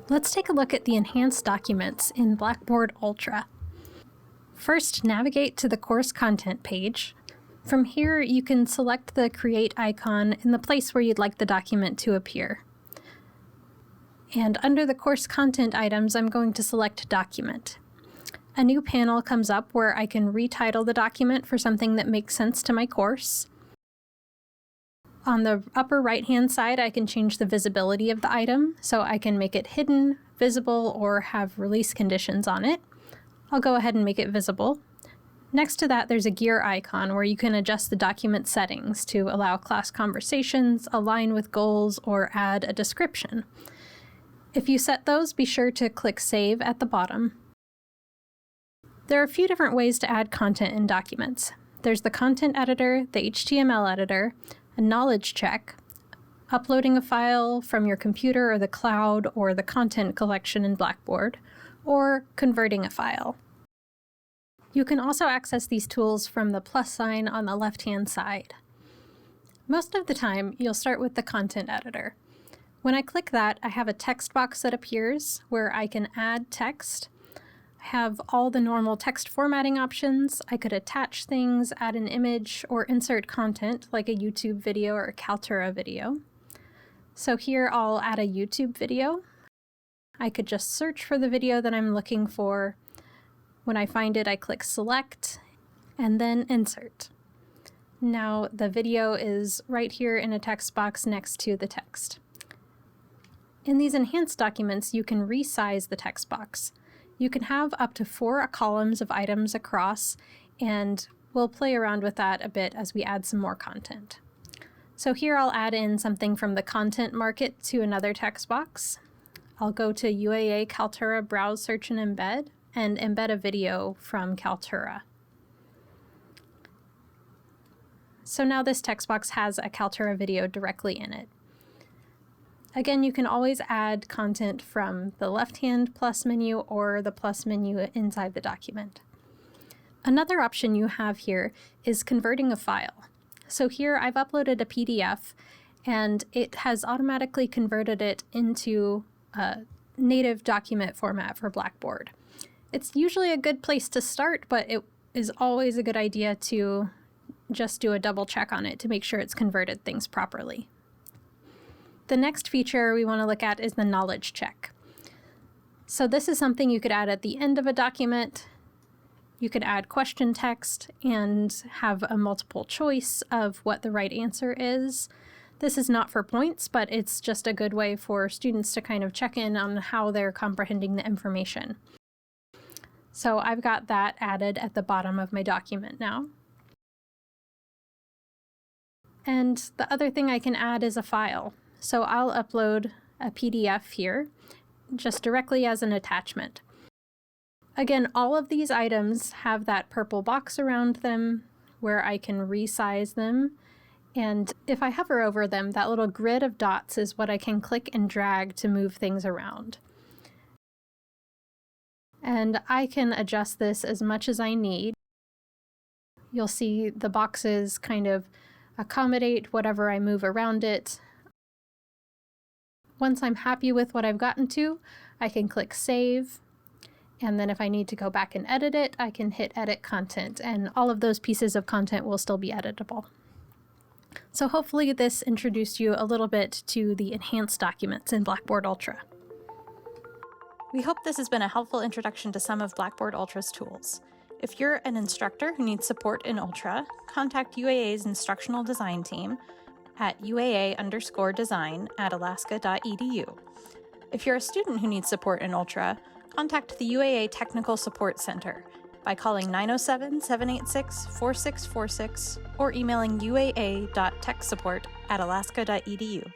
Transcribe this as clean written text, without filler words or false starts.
Let's take a look at the enhanced documents in Blackboard Ultra. First, navigate to the course content page. From here, you can select the Create icon in the place where you'd like the document to appear. And under the course content items, I'm going to select Document. A new panel comes up where I can retitle the document for something that makes sense to my course. On the upper right-hand side, I can change the visibility of the item, so I can make it hidden, visible, or have release conditions on it. I'll go ahead and make it visible. Next to that, there's a gear icon where you can adjust the document settings to allow class conversations, align with goals, or add a description. If you set those, be sure to click Save at the bottom. There are a few different ways to add content in documents. There's the content editor, the HTML editor, a knowledge check, uploading a file from your computer or the cloud or the content collection in Blackboard, or converting a file. You can also access these tools from the plus sign on the left-hand side. Most of the time, you'll start with the content editor. When I click that, I have a text box that appears where I can add text. I have all the normal text formatting options. I could attach things, add an image, or insert content like a YouTube video or a Kaltura video. So here I'll add a YouTube video. I could just search for the video that I'm looking for. When I find it, I click Select and then Insert. Now the video is right here in a text box next to the text. In these enhanced documents, you can resize the text box. You can have up to 4 columns of items across, and we'll play around with that a bit as we add some more content. So here I'll add in something from the content market to another text box. I'll go to UAA Kaltura Browse, Search, and Embed a video from Kaltura. So now this text box has a Kaltura video directly in it. Again, you can always add content from the left-hand plus menu or the plus menu inside the document. Another option you have here is converting a file. So here I've uploaded a PDF and it has automatically converted it into a native document format for Blackboard. It's usually a good place to start, but it is always a good idea to just do a double check on it to make sure it's converted things properly. The next feature we want to look at is the knowledge check. So this is something you could add at the end of a document. You could add question text and have a multiple choice of what the right answer is. This is not for points, but it's just a good way for students to kind of check in on how they're comprehending the information. So I've got that added at the bottom of my document now. And the other thing I can add is a file. So I'll upload a PDF here, just directly as an attachment. Again, all of these items have that purple box around them where I can resize them. And if I hover over them, that little grid of dots is what I can click and drag to move things around. And I can adjust this as much as I need. You'll see the boxes kind of accommodate whatever I move around it. Once I'm happy with what I've gotten to, I can click Save. And then if I need to go back and edit it, I can hit Edit Content, and all of those pieces of content will still be editable. So hopefully this introduced you a little bit to the enhanced documents in Blackboard Ultra. We hope this has been a helpful introduction to some of Blackboard Ultra's tools. If you're an instructor who needs support in Ultra, contact UAA's instructional design team at UAA_design@alaska.edu. If you're a student who needs support in Ultra, contact the UAA Technical Support Center by calling 907-786-4646 or emailing uaa.techsupport@alaska.edu.